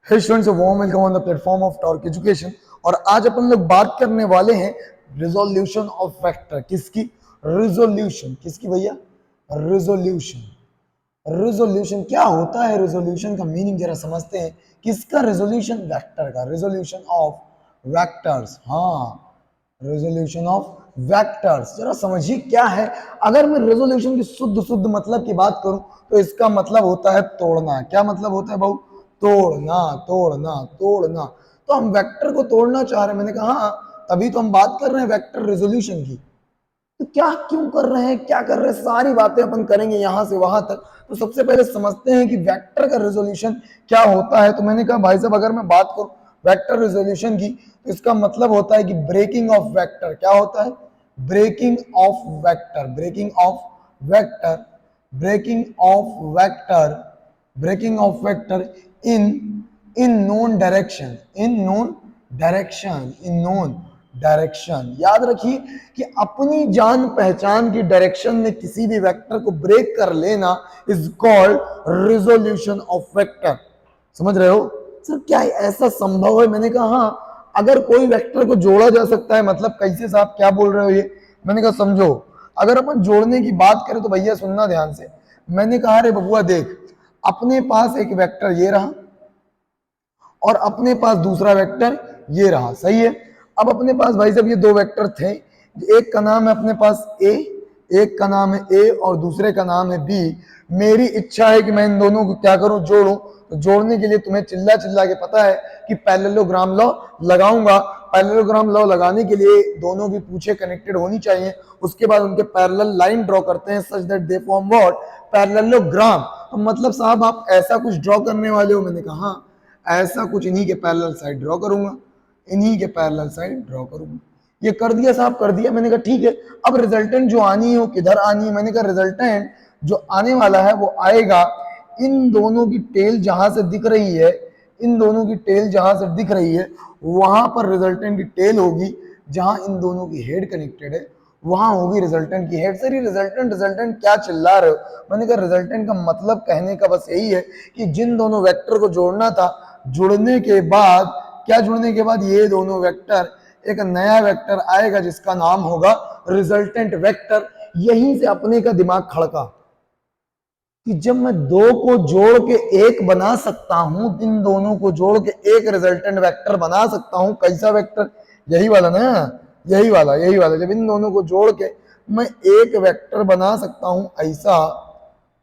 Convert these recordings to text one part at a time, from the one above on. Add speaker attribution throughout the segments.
Speaker 1: Hey students, warm welcome on the platform of Torque education. और आज अपन लोग बात करने वाले हैं रिजोल्यूशन ऑफ वेक्टर। किसकी? रिजोल्यूशन। किसकी भैया? रिजोल्यूशन। रिजोल्यूशन क्या होता है? रिजोल्यूशन का मीनिंग जरा समझते हैं। किसका रिजोल्यूशन? वेक्टर का। Resolution of vectors. हाँ, रेजोल्यूशन ऑफ वेक्टर्स। जरा समझिए क्या है। अगर मैं रेजोल्यूशन की शुद्ध शुद्ध मतलब की बात करूं तो इसका मतलब होता है तोड़ना। क्या मतलब होता है भाऊ? तोड़ना, तोड़ना, तोड़ना। तो हम वेक्टर को तोड़ना चाह रहे हैं। मैंने कहा हाँ, तभी तो हम बात कर रहे हैं वेक्टर रेजोल्यूशन की। तो क्या क्यों कर रहे हैं, क्या कर रहे हैं, सारी बातें अपन करेंगे यहां से वहां तक। तो सबसे पहले समझते हैं कि वेक्टर का रेजोल्यूशन क्या होता है। तो मैंने कहा भाई साहब, अगर मैं बात करूं वेक्टर रेजोल्यूशन की तो इसका मतलब होता है कि ब्रेकिंग ऑफ वेक्टर। क्या होता है? Breaking of vector, breaking of vector, breaking of vector, breaking of vector in in known direction, in known direction, in known direction. याद रखिए कि अपनी जान पहचान की डायरेक्शन में किसी भी वेक्टर को ब्रेक कर लेना is called resolution of vector. समझ रहे हो? सर क्या ऐसा संभव है? मैंने कहा हाँ, अगर कोई वेक्टर को जोड़ा जा सकता है। मतलब कैसे साहब, क्या बोल रहे हो ये? मैंने कहा समझो, अगर अपन जोड़ने की बात करें तो भैया सुनना ध्यान से। मैंने कहा रे बबुआ देख, अपने पास एक वेक्टर ये रहा और अपने पास दूसरा वेक्टर ये रहा। सही है? अब अपने पास भाई साहब ये दो वेक्टर थे। एक का नाम है अपने पास ए, एक का नाम है ए और दूसरे का नाम है बी। मेरी इच्छा है कि मैं इन दोनों को क्या करूं? जोड़ूं। तो जोड़ने के लिए तुम्हें चिल्ला चिल्ला के पता है कि पैरेललोग्राम लॉ लगाऊंगा। पैरेललोग्राम लॉ लगाने के लिए दोनों की पूछे कनेक्टेड होनी चाहिए। उसके बाद उनके पैरेलल लाइन ड्रॉ करते हैं such that they form what? Parallelogram. तो मतलब साहब आप ऐसा कुछ ड्रॉ करने वाले हो? मैंने कहा हाँ, ऐसा कुछ इन्हीं के पैरेलल साइड ड्रॉ करूंगा, इन्हीं के पैरेलल साइड ड्रॉ करूंगा। ये कर दिया साहब, कर दिया। मैंने कहा ठीक है, अब रिजल्टेंट जो आनी है वो किधर आनी है? मैंने कहा रिजल्टेंट जो आने वाला है वो आएगा इन दोनों की टेल जहां से दिख रही है, इन दोनों की टेल जहां से दिख रही है वहां पर रिजल्टेंट की टेल होगी। जहां इन दोनों की हेड कनेक्टेड है वहां होगी रिजल्टेंट की हेड। सर ये रिजल्टेंट रिजल्टेंट क्या चिल्ला रहे हो? मैंने कहा रिजल्टेंट का मतलब कहने का बस यही है कि जिन दोनों वेक्टर को जोड़ना था, जुड़ने के बाद क्या, जुड़ने के बाद ये दोनों वेक्टर एक नया वेक्टर आएगा जिसका नाम होगा रिजल्टेंट वेक्टर। यहीं से अपने का दिमाग खड़का कि जब मैं दो को जोड़ के एक बना सकता हूं, इन दोनों को जोड़ के एक रिजल्टेंट वेक्टर बना सकता हूं। कैसा वेक्टर? यही वाला ना, यही वाला, यही वाला। जब इन दोनों को जोड़ के मैं एक वेक्टर बना सकता हूं, ऐसा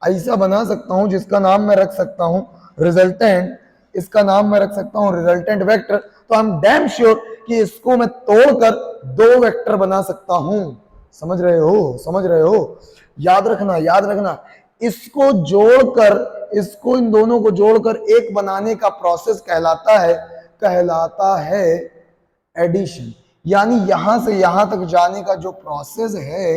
Speaker 1: ऐसा बना सकता हूं जिसका नाम मैं रख सकता हूं रिजल्टेंट, इसका नाम मैं रख सकता हूं रिजल्टेंट वेक्टर। तो आई एम डैम श्योर कि इसको मैं तोड़कर दो वेक्टर बना सकता हूं। समझ रहे हो? समझ रहे हो? याद रखना, याद रखना। इसको जोड़कर, इसको इन दोनों को जोड़कर एक बनाने का प्रोसेस कहलाता है एडिशन। यानी यहां से यहां तक जाने का जो प्रोसेस है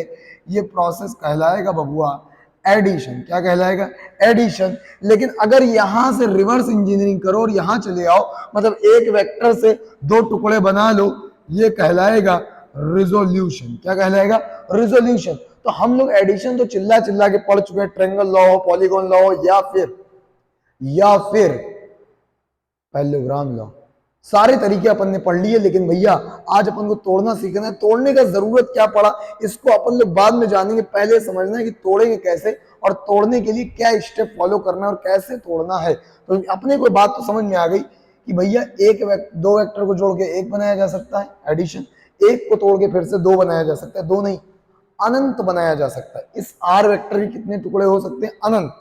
Speaker 1: ये प्रोसेस कहलाएगा बबुआ एडिशन। क्या कहलाएगा? एडिशन। लेकिन अगर यहां से रिवर्स इंजीनियरिंग करो और यहां चले आओ, मतलब एक वेक्टर से दो टुकड़े बना लो, ये कहलाएगा रिजोल्यूशन। क्या कहलाएगा? रिजोल्यूशन। तो हम लोग एडिशन तो चिल्ला चिल्ला के पढ़ चुके हैं, ट्रायंगल लॉ हो, पॉलीगॉन लॉ हो, या फिर पैरेललोग्राम लॉ। सारे तरीके अपन ने पढ़ लिए। लेकिन भैया आज अपन को तोड़ना सीखना है। तोड़ने का जरूरत क्या पड़ा इसको अपन लोग बाद में जानेंगे। पहले समझना है कि तोड़ेंगे कैसे और तोड़ने के लिए क्या स्टेप फॉलो करना है और कैसे तोड़ना है। तो अपने को बात तो समझ में आ गई कि भैया दो वेक्टर को जोड़ के एक बनाया जा सकता है एडिशन, एक को तोड़ के फिर से दो बनाया जा सकता है, दो नहीं अनंत बनाया जा सकता है। इस आर वेक्टर के कितने टुकड़े हो सकते हैं? अनंत।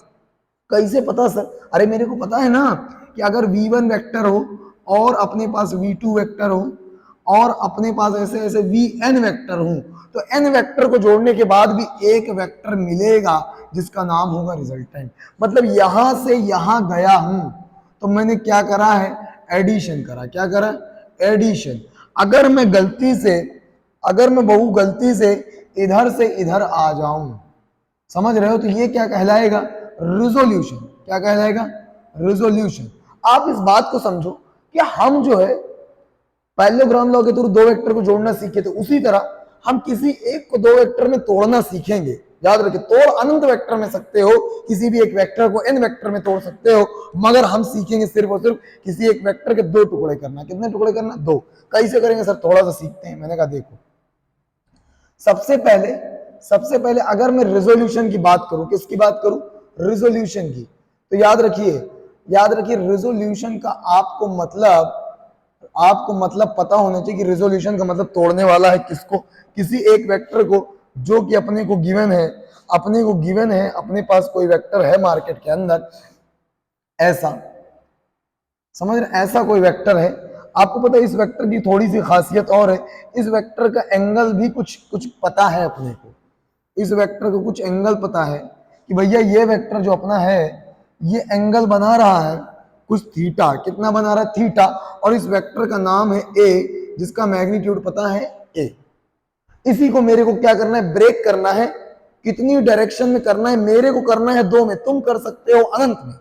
Speaker 1: कैसे पता सर? अरे मेरे को पता है ना कि अगर v1 वेक्टर हो और अपने पास v2 वेक्टर हो और अपने पास ऐसे ऐसे vn वेक्टर हो तो n वेक्टर को जोड़ने के बाद भी एक वेक्टर मिलेगा जिसका नाम होगा रिजल्टेंट। मतलब यहां से यहां गया हूं तो मैंने क्या करा है? एडिशन करा। क्या करा? एडिशन। अगर मैं गलती से इधर से इधर आ जाऊं, समझ रहे हो, तो ये क्या कहलाएगा? रिजोल्यूशन। क्या कहलाएगा? रिजोल्यूशन। आप इस बात को समझो कि हम जो है पैरेललोग्राम लॉ के थ्रू दो वेक्टर को जोड़ना सीखे थे, उसी तरह हम किसी एक को दो वेक्टर में तोड़ना सीखेंगे। याद रखिए, तोड़ अनंत वेक्टर में सकते हो, किसी भी एक वेक्टर को n वेक्टर में तोड़ सकते हो, मगर हम सीखेंगे सिर्फ और सिर्फ किसी एक वेक्टर के 2 टुकड़े करना। कितने टुकड़े करना? 2। कैसे करेंगे सर? थोड़ा सा सीखते हैं। मैंने कहा देखो, सबसे पहले अगर मैं रेजोल्यूशन की बात करूं, किसकी बात करूं? रेजोल्यूशन की। तो याद रखिए रेजोल्यूशन का आपको मतलब पता होना चाहिए कि रेजोल्यूशन का मतलब तोड़ने वाला है किसको? किसी एक वेक्टर को, जो कि अपने को गिवन है, अपने पास कोई वेक्टर है मार्केट के अंदर, ऐसा समझ रहे, ऐसा कोई वेक्टर है। आपको पता है इस वेक्टर की थोड़ी सी खासियत और है, इस वेक्टर का एंगल भी कुछ पता है अपने को। इस वेक्टर को कुछ एंगल पता है कि भैया ये वेक्टर जो अपना है, ये एंगल बना रहा है कुछ थीटा। कितना बना रहा है? थीटा। और इस वेक्टर का नाम है ए, जिसका मैग्नीट्यूड पता है ए। इसी को मेरे को क्या करना है? ब्रेक करना है। कितनी डायरेक्शन में करना है? मेरे को करना है 2 में। तुम कर सकते हो अनंत में,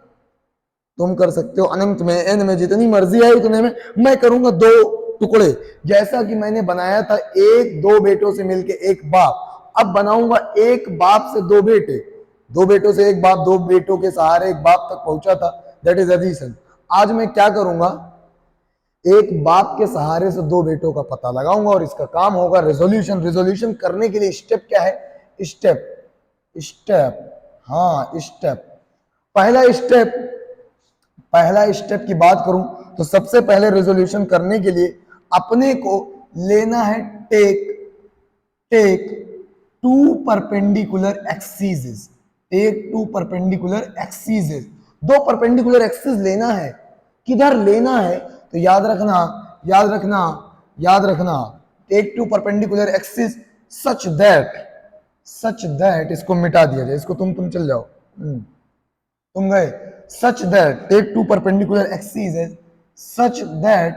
Speaker 1: तुम कर सकते हो अनंत में, एन में, जितनी मर्जी है उतने में। मैं करूंगा 2 टुकड़े, जैसा कि मैंने बनाया था एक 2 बेटों से मिलके एक बाप। अब बनाऊंगा एक बाप से 2 बेटे, 2 बेटों से एक बाप, 2 बेटों के सहारे एक बाप तक पहुंचा था, दैट इज एडिशन। आज मैं क्या करूंगा? एक बाप के सहारे से 2 बेटों का पता लगाऊंगा और इसका काम होगा रेजोल्यूशन। रेजोल्यूशन करने के लिए स्टेप क्या है? स्टेप, हाँ स्टेप। पहला स्टेप की बात करूं तो सबसे पहले रेजोल्यूशन करने के लिए अपने को लेना है take 2 perpendicular axis. Take 2 perpendicular axis. 2 perpendicular axis लेना है। किधर लेना है? तो याद रखना take 2 perpendicular axis such that इसको मिटा दिया जाए, इसको तुम चल जाओ, तुम गए। such that take 2 perpendicular axes such that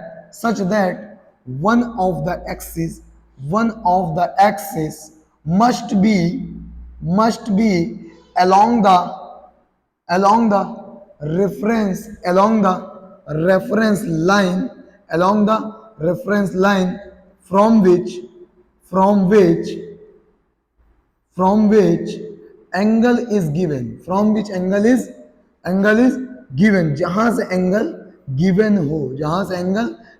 Speaker 1: one of the axis must be along the reference line from which angle is given, जहां से एंगल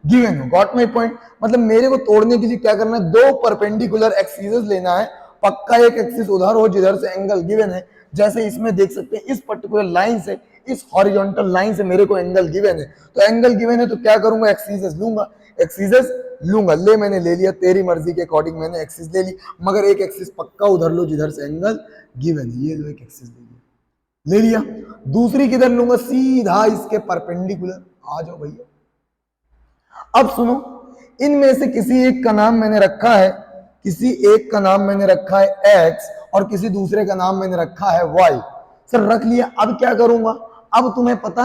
Speaker 1: गिवन हो। Got my point? मतलब मेरे को तोड़ने के लिए क्या करना है? 2 परपेंडिकुलर एक्सिस लेना है। पक्का एक एक्सिस उधर हो जिधर से एंगल गिवन है। जैसे इसमें देख सकते हैं, इस पर्टिकुलर लाइन से, इस हॉरिजॉन्टल लाइन से मेरे को एंगल गिवन है। तो एंगल गिवन है तो क्या करूंगा? एक्सिस लूंगा। मैंने ले लिया, तेरी मर्जी के अकॉर्डिंग मैंने एक्सिस ले ली, मगर एक एक्सिस पक्का उधर लो जिधर से एंगल गिवन है। ये लो, एक एक्सिस ले लिया। दूसरी किधर लूंगा? सीधा इसके परपेंडिकुलर। आ जाओ भैया। अब सुनो, इनमें से किसी एक का नाम मैंने रखा है x और किसी दूसरे का नाम मैंने रखा है y। सर रख लिया, अब क्या करूंगा? अब तुम्हें पता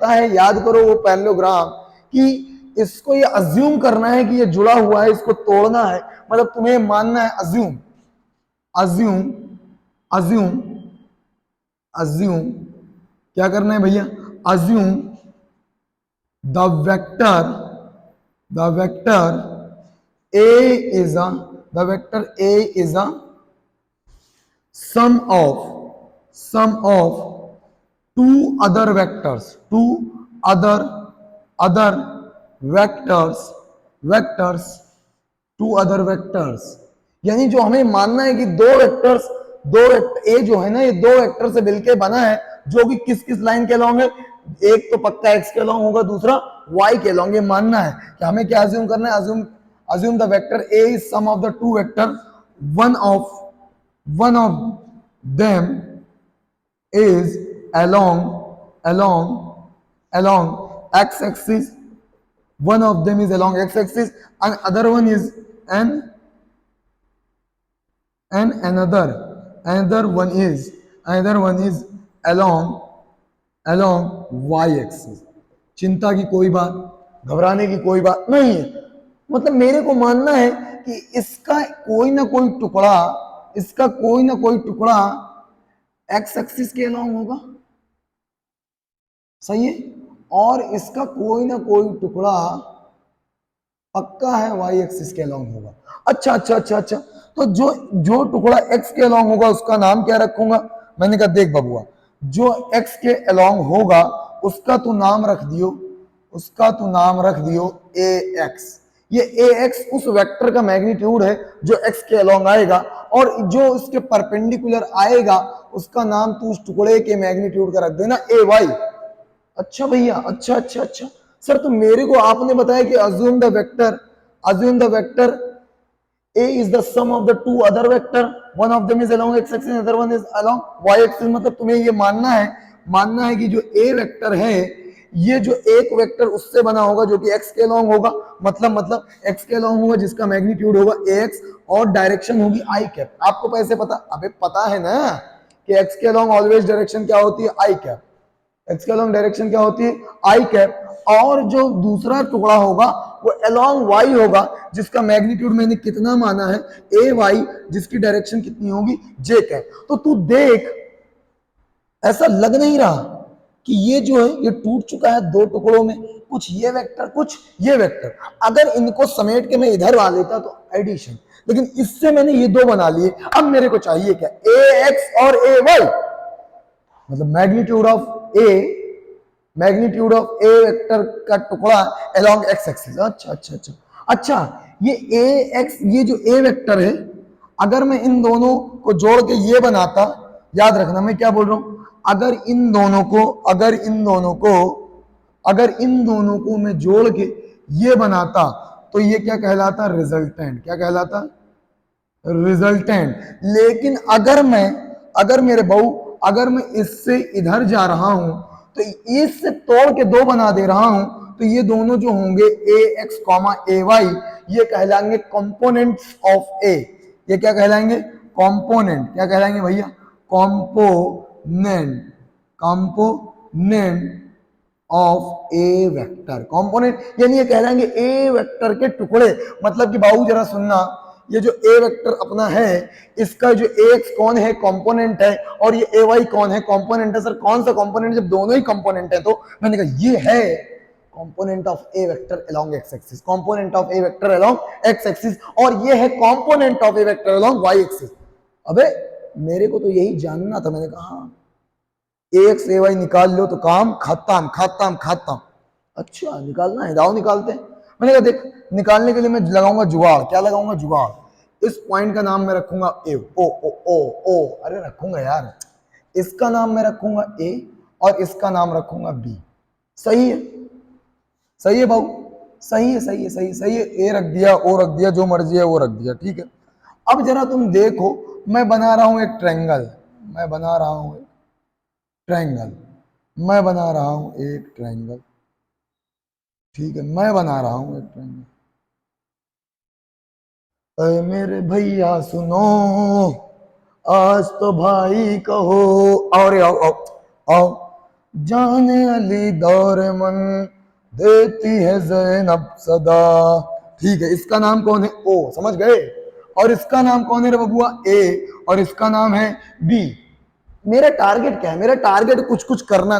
Speaker 1: है, याद करो वो पैरेललोग्राम, कि इसको ये अज्यूम करना है कि ये जुड़ा हुआ है, इसको तोड़ना है। मतलब तुम्हें मानना है अज्यूम क्या करना है भैया? Assume the vector A is a sum of 2 other vectors, यानी जो हमें मानना है कि दो वेक्टर ए जो है ना, ये 2 वेक्टर से मिलकर बना है, जो कि किस लाइन के अलॉन्ग है? एक तो पक्का एक्स के अलॉन्ग होगा, दूसरा वाई के अलॉन्ग। ये मानना है कि हमें क्या अज्यूम करना है? assume the vector A is sum of the 2 vector, one of them is along x axis, one of them is along x axis and other one is another one is along y axis। चिंता की कोई बात, घबराने की कोई बात नहीं है। मतलब मेरे को मानना है कि इसका कोई ना कोई टुकड़ा एक्स एक्सिस के अलॉन्ग होगा, सही है, और इसका कोई ना कोई टुकड़ा पक्का है वाई एक्सिस के अलोंग होगा। अच्छा अच्छा अच्छा अच्छा, तो जो जो टुकड़ा एक्स के अलोंग होगा उसका नाम क्या रखूंगा? मैंने कहा देख बबुआ, जो एक्स के अलोंग होगा उसका तू नाम रख दियो, उसका तू नाम रख दियो ए एक्स। ये ए एक्स उस वेक्टर का मैग्नीट्यूड है जो एक्स के अलोंग आएगा, और जो उसके परपेंडिकुलर आएगा उसका नाम तू उस टुकड़े के मैग्नीट्यूड का रख देना ए वाई। अच्छा भैया, अच्छा अच्छा अच्छा। सर तो मेरे को आपने बताया कि assume the vector a is the sum of the two other vector, one of them is along x axis, another one is along y axis। मतलब तुम्हें ये मानना है कि जो a वेक्टर है ये जो एक वेक्टर उससे बना होगा जो कि x के अलोंग होगा, मतलब x के अलोंग होगा जिसका मैग्नीट्यूड होगा ax, और डायरेक्शन होगी i कैप। आपको कैसे पता? अबे पता है ना कि x के अलोंग ऑलवेज डायरेक्शन क्या होती है? i cap. एक्स के अलोंग डायरेक्शन क्या होती है? आई कैप। और जो दूसरा टुकड़ा होगा वो अलोंग वाई होगा जिसका मैग्नीट्यूड मैंने कितना माना है? ए वाई, जिसकी डायरेक्शन कितनी होगी? जे कैप। तो तू देख, ऐसा लग नहीं रहा कि ये जो है ये टूट चुका है दो टुकड़ों में, कुछ ये वेक्टर कुछ ये वेक्टर। अगर इनको समेट के मैं इधर ला लेता तो एडिशन, लेकिन इससे मैंने ये दो बना लिए। अब मेरे को चाहिए क्या? ए एक्स और ए वाई, मतलब मैग्नीट्यूड ऑफ ए वेक्टर का टुकड़ा अलोंग एक्स एक्सिस। अच्छा अच्छा अच्छा अच्छा, ये ए एक्स, ये जो ए वेक्टर है, अगर मैं इन दोनों को जोड़ के ये बनाता, याद रखना मैं क्या बोल रहा हूं, अगर इन दोनों को मैं जोड़ के ये बनाता तो ये क्या कहलाता? रिजल्टेंट। क्या कहलाता? रिजल्टेंट। लेकिन अगर मेरे बहू, अगर मैं इससे इधर जा रहा हूं तो इससे तोड़ के दो बना दे रहा हूं, तो ये दोनों जो होंगे ए एक्स कॉमा ए वाई, ये कहलाएंगे कंपोनेंट्स ऑफ ए। ये क्या कहलाएंगे? कंपोनेंट। क्या कहलाएंगे भैया? Component. Component of a vector. Component यानी ये कहलाएंगे ए वेक्टर के टुकड़े। मतलब कि बाबू जरा सुनना, ये जो ए वेक्टर अपना है इसका जो ए एक्स कौन है? कंपोनेंट है, और ये ए वाई कौन है? कंपोनेंट है। सर कौन सा कंपोनेंट? जब दोनों ही कंपोनेंट है तो मैंने कहा ये है component of a vector along X axis, component of a vector along X axis, और ये है component of a vector along Y axis. अबे मेरे को तो यही जानना था। मैंने कहा ए एक्स ए वाई निकाल लो तो काम खत्म खत्म खत्म। अच्छा निकालना है, दाव निकालते हैं। मैंने कहा देख, निकालने के लिए मैं लगाऊंगा जुगाड़। क्या लगाऊंगा? जुगाड़। इस पॉइंट का नाम मैं रखूंगा ए। ओ ओ ओ ओ, अरे रखूंगा यार। इसका नाम मैं रखूंगा ए और इसका नाम रखूंगा बी। सही है? सही है भाऊ? सही है सही है सही है सही है। ए रख दिया, ओ रख दिया, जो मर्जी है वो रख दिया, ठीक है। अब जरा तुम देखो, मैं बना रहा हूं एक ट्रायंगल, मैं बना रहा हूं एक ट्रायंगल, ठीक है, मैं बना रहा हूं एक ट्रायंगल। अरे मेरे भैया सुनो, आज तो भाई कहो, और आओ आओ आओ, जाने अली दौर मन देती है ज़ैनब सदा। ठीक है, इसका नाम कौन है? ओ, समझ गए। और इसका नाम कौन है रे बबुआ? ए, और इसका नाम है बी। मेरा टारगेट क्या है? मेरा टारगेट कुछ कुछ करना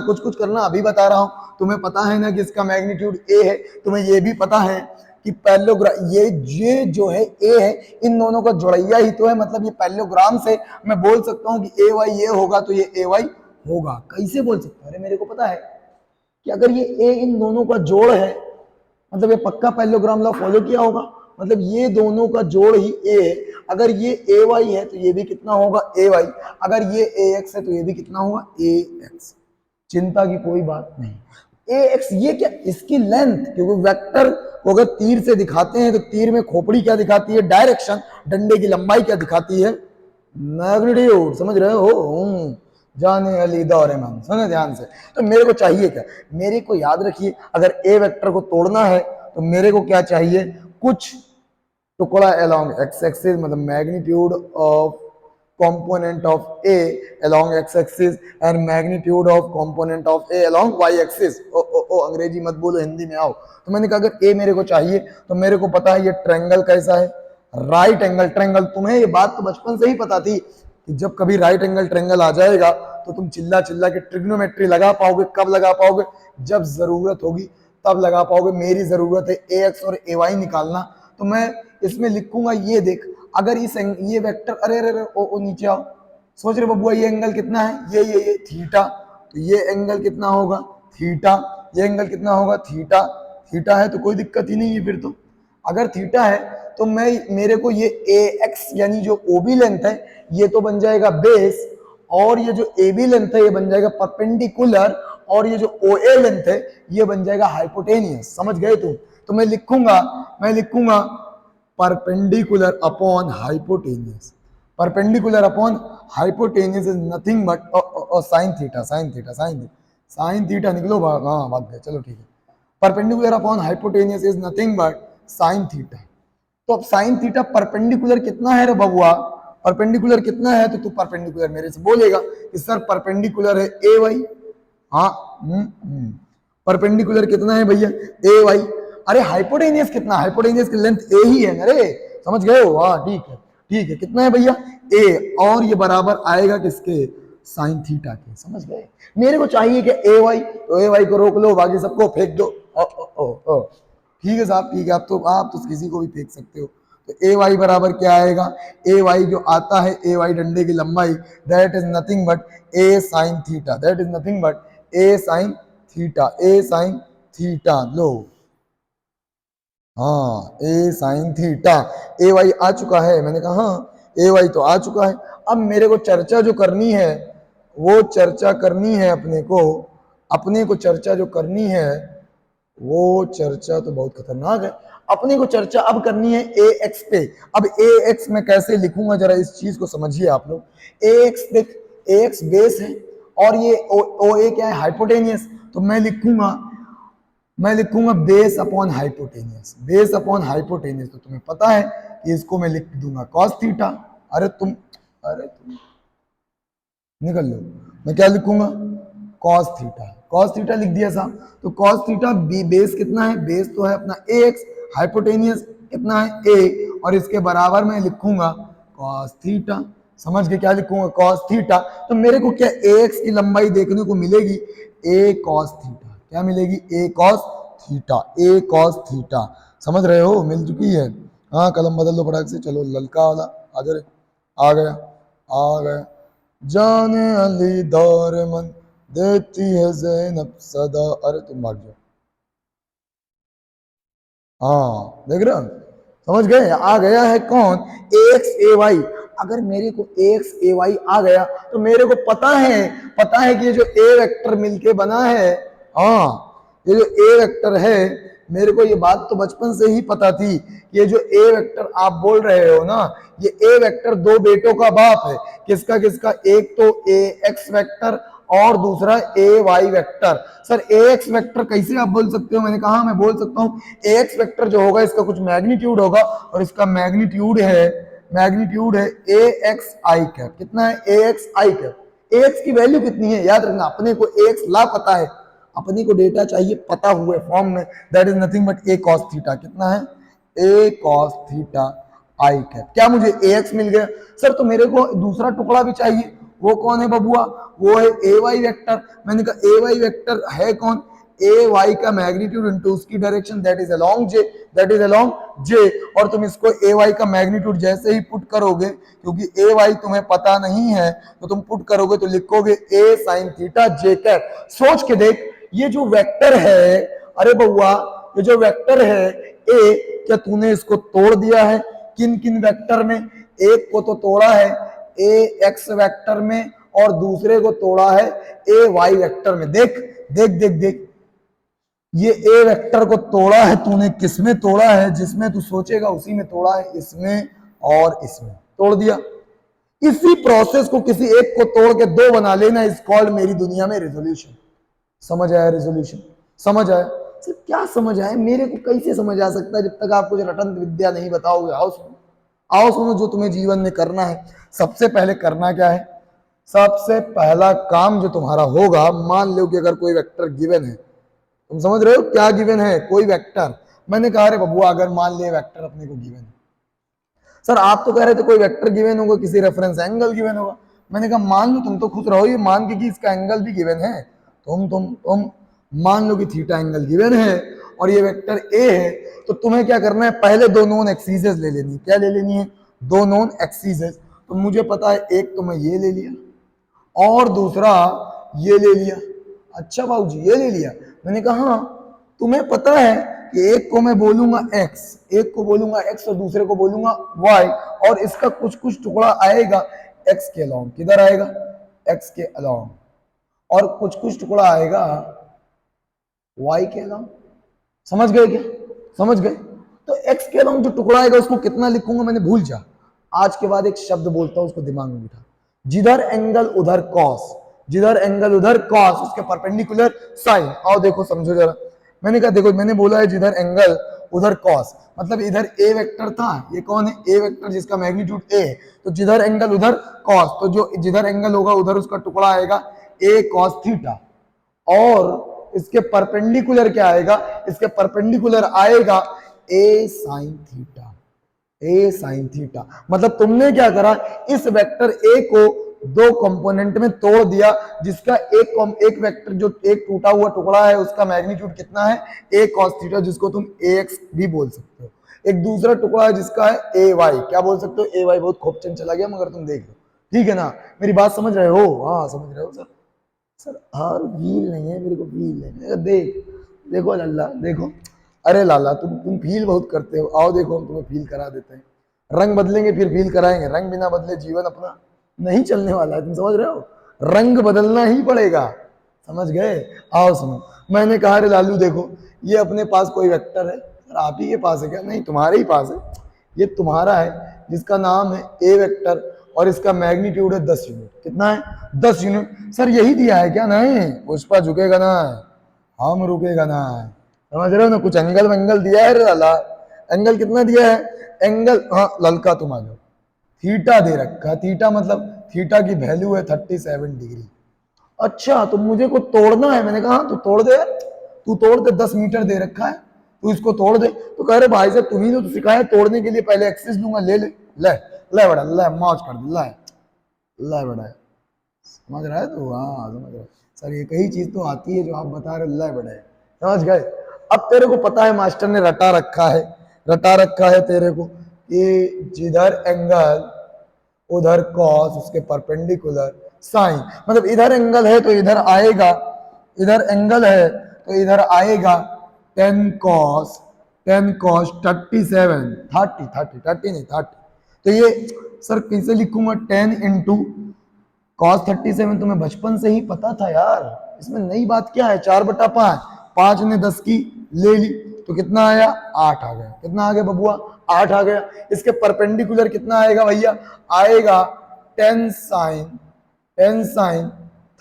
Speaker 1: अभी बता रहा हूं। तुम्हें पता है ना कि इसका मैग्नीट्यूड ए है, तुम्हें ये भी पता है कि पैरेललोग्राम, ये जो है ए है, इन दोनों का जोड़ैया ही तो है। मतलब ये पैरेललोग्राम से मैं बोल सकता हूं कि ए वाई ये होगा तो ये ए वाई होगा। कैसे बोल सकता हूं? अरे मेरे को पता है कि अगर ये ए इन दोनों का जोड़ है, मतलब ये पक्का पैरेललोग्राम लॉ फॉलो किया होगा, मतलब ये दोनों का जोड़ ही ए है। अगर ये ए वाई है तो ये भी कितना होगा? ए वाई। अगर ये ए एक्स है तो ये भी कितना होगा? ए एक्स। चिंता की कोई बात नहीं। ए एक्स ये क्या? इसकी लेंथ, क्योंकि वेक्टर को अगर तीर से दिखाते हैं तो तीर में खोपड़ी क्या दिखाती है? डायरेक्शन। डंडे की लंबाई क्या दिखाती है? मैग्नीट्यूड। समझ रहे हो? जाने अली दौरे मन, सुने ध्यान से। तो मेरे को चाहिए क्या? मेरे को याद रखिए, अगर ए वेक्टर को तोड़ना है तो मेरे को क्या चाहिए? कुछ टुकड़ा अलोंग एक्स एक्सिस, मतलब magnitude of component of A along x axis and magnitude of component of A along y axis। ओ अंग्रेजी मत बोलो, हिंदी में आओ। तो मैंने कहा अगर A मेरे को चाहिए तो मेरे को पता है ये ट्रायंगल कैसा है? Right angle triangle. तुम्हें ये बात तो बचपन से ही पता थी कि जब कभी राइट एंगल ट्रायंगल आ जाएगा तो तुम चिल्ला चिल्ला के ट्रिग्नोमेट्री लगा पाओगे। कब लगा पाओगे? जब जरूरत होगी तब लगा पाओगे। मेरी जरूरत है ए एक्स और ए वाई निकालना, तो मैं इसमें लिखूंगा, ये देख अगर ये वेक्टर, अरे अरे अरे ओ नीचे आओ, सोच रहे बबुआ ये एंगल कितना है, ये थीटा, तो ये एंगल कितना होगा थीटा, ये एंगल कितना होगा थीटा, थीटा है तो कोई दिक्कत ही नहीं है। फिर तो अगर थीटा है तो मेरे को ये ए एक्स यानी जो ओबी लेंथ है ये तो बन जाएगा बेस, और ये जो ए बी लेंथ है ये बन जाएगा परपेंडिकुलर, और ये जो ओ ए लेंथ है ये बन जाएगा हाइपोटेनियस। समझ गए तुम? तो मैं लिखूंगा perpendicular upon hypotenuse, perpendicular upon hypotenuse is nothing but sine theta, sine theta निकलो, भाग गए, चलो ठीक है। Perpendicular upon hypotenuse is nothing but sine theta. तो अब साइन थीटा परपेंडिकुलर कितना है रे बबुआ, परपेंडिकुलर कितना है, तो तू परपेंडिकुलर मेरे से बोलेगा कि सर परपेंडिकुलर है ए वाई, हाँ परपेंडिकुलर कितना है भैया ए वाई। अरे हाइपोटेनियस कितना, हाइपोटेनियस की लेंथ ए ही है ना रे, समझ गए हो? हाँ ठीक है कितना है भैया ए, और ये बराबर आएगा किसके, साइन थीटा के। समझ गए? मेरे को चाहिए कि ए वाई, तो ए वाई को रोक लो, बाकी सबको फेंक दो। ठीक है साहब, ठीक है, आप तो किसी को भी फेंक सकते हो। तो ए वाई बराबर क्या आएगा, ए वाई जो आता है, ए वाई डंडे की लंबाई, that is nothing but a sine theta, that is nothing but a sine theta, a sine theta लो, हाँ a sine theta. A y आ चुका है, मैंने कहा हाँ ए वाई तो आ चुका है। अब मेरे को चर्चा जो करनी है वो चर्चा करनी है अपने को चर्चा जो करनी है वो चर्चा तो बहुत खतरनाक है। अपने को चर्चा अब करनी है ए एक्स पे। अब ए एक्स में कैसे लिखूंगा जरा इस चीज को समझिए आप लोग। ए एक्स देख, ए एक्स बेस है और ये ओ ए क्या है, हाइपोटेनियस। तो मैं लिखूंगा base upon hypotenuse, base upon hypotenuse. तो तुम्हें पता है कि इसको मैं लिख दूंगा कॉस थीटा। अरे तुम निकल लो, मैं क्या लिखूंगा कॉस थीटा, कॉस थीटा लिख दिया साहब। तो कॉस थीटा बेस कितना है, बेस तो है अपना ए एक्स, हाइपोटेनियस कितना है ए, और इसके बराबर मैं लिखूंगा कॉस थीटा। समझ के क्या लिखूंगा कॉस थीटा। तो मेरे को क्या ए एक्स की लंबाई देखने को मिलेगी ए कॉस थीटा, क्या मिलेगी ए कॉस थीटा, ए कॉस थीटा। समझ रहे हो, मिल चुकी है। हाँ कलम बदल दो फटाक से, चलो ललका वाला आ जा रे, आ गया। जाने अली दौर मन देती है ज़ैनब सदा, अरे तुम भाग जाओ। हाँ देख रहे हो, समझ गए? आ गया है कौन, एक्स ए वाई। अगर मेरे को एक्स ए वाई आ गया तो मेरे को पता है कि ये जो ए वेक्टर मिलके बना है, हाँ ये जो ए वेक्टर है, मेरे को ये बात तो बचपन से ही पता थी। ये जो ए वेक्टर आप बोल रहे हो ना, ये ए वेक्टर दो बेटों का बाप है। किसका, एक तो ए एक्स वेक्टर और दूसरा ए वाई वेक्टर। सर ए एक्स वेक्टर कैसे आप बोल सकते हो? मैंने कहा मैं बोल सकता हूँ ए एक्स वेक्टर जो होगा इसका कुछ मैग्नीट्यूड होगा, और इसका मैग्नीट्यूड है ए एक्स आई कैप। कितना है ए एक्स आई कैप। ए एक्स की वैल्यू कितनी है याद रखना, अपने को ए एक्स ला पता है, अपने को डेटा चाहिए पता हुए फॉर्म में, that is nothing but A cos theta. कितना है ए कॉस थीटा आई कैप। क्या मुझे ए एक्स मिल गया? सर तो मेरे को दूसरा टुकड़ा भी चाहिए, वो कौन है बबुआ? वो है ए वाई वेक्टर। मैंने कहा ए वाई वेक्टर है कौन, ए वाई का मैग्नीट्यूड इनटू उसकी डायरेक्शन, दैट इज अलोंग जे। और तुम इसको ए वाई का मैग्नीट्यूड जैसे ही पुट करोगे, क्योंकि ए वाई तुम्हें पता नहीं है, तो तुम पुट करोगे तो लिखोगे ए साइन थीटा जे कैप। सोच के देख, ये जो वेक्टर है, अरे बउआ ये जो वेक्टर है ए, क्या तूने इसको तोड़ दिया है? किन किन वेक्टर में? एक को तो तोड़ा है ए एक्स वेक्टर में, और दूसरे को तोड़ा है ए वाई वेक्टर में। देख देख देख देख, ये ए वेक्टर को तोड़ा है तूने, किसमें तोड़ा है? जिसमें तू सोचेगा उसी में तोड़ा है, इसमें और इसमें तोड़ दिया। इसी प्रोसेस को किसी एक को तोड़ के दो बना लेना, इस कॉल्ड मेरी दुनिया में रेजोल्यूशन। समझ आया रेजोल्यूशन? समझ आया? सिर्फ क्या समझ आया, मेरे को कैसे समझ आ सकता है जब तक आप कुछ रटन विद्या नहीं बताओगे। आओ सुनो जो तुम्हें जीवन में करना है। सबसे पहले करना क्या है, सबसे पहला काम जो तुम्हारा होगा, मान लो कि अगर कोई वेक्टर गिवन है, तुम समझ रहे हो क्या गिवन है, कोई वेक्टर। मैंने कहा रे बबुआ अगर मान ले वेक्टर अपने को गिवन है, सर आप तो कह रहे थे कोई वेक्टर गिवन होगा, किसी रेफरेंस एंगल गिवन होगा। मैंने कहा मान लो, तुम तो खुश रहो ये मान के कि इसका एंगल भी गिवन है। तुम मान लो कि थीटा एंगल गिवन है, और ये वेक्टर ए है, तो तुम्हें क्या करना है, पहले दो नोन एक्सीजेस ले लेनी। क्या ले लेनी है? दो नोन एक्सीजेस। तो मुझे पता है एक तो मैं ये ले लिया और दूसरा ये ले लिया। अच्छा बाबू जी ये ले लिया। मैंने कहा हाँ, तुम्हें पता है कि एक को मैं बोलूंगा x, एक को बोलूंगा x और दूसरे को बोलूंगा y, और इसका कुछ कुछ टुकड़ा आएगा x के अलाउंग। किधर आएगा? x के अलाउंग। और कुछ कुछ टुकड़ा आएगा y के अलाउंग। समझ गए क्या? समझ गए? तो x के अलाउंग जो टुकड़ा आएगा उसको कितना लिखूंगा मैंने भूल जा। आज के बाद एक शब्द बोलता हूं, उसको दिमाग में बिठा। जिधर एंगल उधर कॉस, जिधर एंगल उधर कॉस, उसके परपेंडिकुलर साइन। आओ देखो समझो जरा। मैंने कहा देखो, मैंने बोला है जिधर एंगल उधर कॉस, मतलब इधर ए वेक्टर था, ये कौन है? ए वेक्टर जिसका मैग्नीट्यूड ए। तो जिधर एंगल उधर कॉस, तो जो जिधर एंगल होगा उधर उसका टुकड़ा आएगा ए कॉस थीटा, और इसके परपेंडिकुलर क्या आएगा? इसके परपेंडिकुलर आएगा ए sine theta. A sine theta मतलब तुमने क्या करा, इस वेक्टर ए को दो कंपोनेंट में तोड़ दिया, जिसका एक वेक्टर जो एक टूटा हुआ टुकड़ा है उसका मैग्नीट्यूड कितना है? ए कॉस थीटा, जिसको तुम ए एक्स भी बोल सकते हो। एक दूसरा टुकड़ा है जिसका है ए वाई, क्या बोल सकते हो? ए वाई। बहुत खोपचन चला गया मगर तुम देख लो, ठीक है ना? मेरी बात समझ रहे हो? हाँ समझ रहे हो सर। सर हाँ फील नहीं है मेरे को, फील नहीं है। देख देखो लाला देखो, अरे लाला तुम फील बहुत करते हो। आओ देखो हम तुम्हें फील करा देते हैं। रंग बदलेंगे फिर फील कराएंगे। रंग बिना बदले जीवन अपना नहीं चलने वाला है, तुम समझ रहे हो? रंग बदलना ही पड़ेगा, समझ गए? आओ सुनो, मैंने कहा रे लालू देखो, ये अपने पास कोई वेक्टर है। सर आप ही के पास है क्या? नहीं तुम्हारे ही पास है। ये तुम्हारा है जिसका नाम है ए वेक्टर, और इसका मैग्नीट्यूड है 10 यूनिट। कितना है? 10 यूनिट। सर यही दिया है क्या? नहीं, पुष्पा झुकेगा ना, हम रुकेगा ना। समझ रहे हो ना? कुछ एंगल वेंगल दिया है रे लाला। एंगल कितना दिया है? एंगल, हाँ ललका तुम आ जाओ, थीटा दे रखा। थीटा मतलब थीटा की वैल्यू है 37 डिग्री। अच्छा तो मुझे को तोड़ना है। मैंने कहा तू तोड़ दे, तू तोड़ दे, 10 मीटर दे रखा है, तू इसको तोड़ दे। तो कह रहे भाई साहब तुम्ही तो सिखाया तोड़ने के लिए, पहले एक्सेस लूंगा। ले ले ले ले बड़ा, ले मौज कर दे, ले बड़ा। समझ रहा है तू? हाँ समझ रहा है सर। ये कई चीज तो आती है जो आप बता रहे, ले बड़ा। समझ गए? अब तेरे को पता है मास्टर ने रटा रखा है तेरे को कि जिधर एंगल उधर कॉस, उसके परपेंडिकुलर साइन। मतलब इधर एंगल है तो इधर आएगा, इधर एंगल है तो इधर आएगा 10 कॉस 37 30 नहीं 30। तो ये सर कैसे लिखूंगा? 10 इंटू कॉस 37। तुम्हें बचपन से ही पता था यार, इसमें नई बात क्या है? 4/5, 5 ने 10 की ले ली तो कितना आया? 8 आ गया। कितना आ गया बबुआ? 8 आ गया। इसके परपेंडिकुलर कितना आएगा भैया? आएगा 10 साइन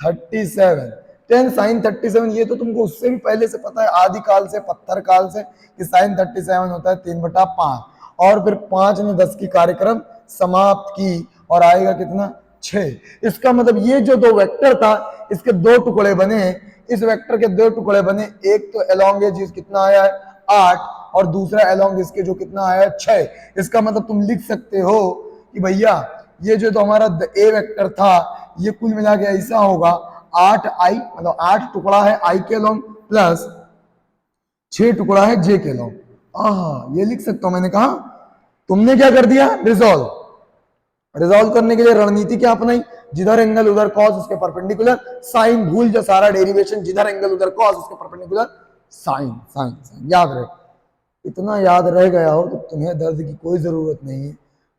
Speaker 1: 37। 10 साइन 37, ये तो तुमको उससे भी पहले से पता है, आदि काल से, पत्थर काल से, कि साइन 37 होता है 3/5। और फिर 5 ने 10 की कार्यक्रम समाप्त की और आएगा कितना? 6। इसका मतलब ये जो दो वेक्टर था इसके दो टुकड़े बने। इस वेक्टर के दो टुकड़े बने, एक तो अलोंग एज कितना आया है? 8, और दूसरा अलोंग इसके जो कितना आया है? 6। इसका मतलब तुम लिख सकते हो कि भैया ये जो तो हमारा ए वेक्टर था ये कुल मिला के ऐसा होगा 8i, मतलब 8 टुकड़ा है आई के अलोंग प्लस 6 टुकड़ा है जे के अलोंग। ये लिख सकता हूं। मैंने कहा तुमने क्या कर दिया? रिजॉल्व करने के लिए रणनीति क्या अपनाई? जिधर एंगल उधर कॉस, उसके परपेंडिकुलर साइन। भूल जा सारा डेरिवेशन, जिधर एंगल उधर कॉस, उसके परपेंडिकुलर साइन। साइन याद रहे। इतना याद रह गया हो तो तुम्हें दर्द की कोई जरूरत नहीं है।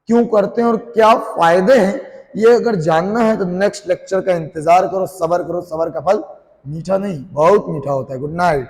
Speaker 1: क्यों करते हैं और क्या फायदे हैं, ये अगर जानना है तो नेक्स्ट लेक्चर का इंतजार करो। सबर करो, सबर का फल मीठा नहीं बहुत मीठा होता है। Good night.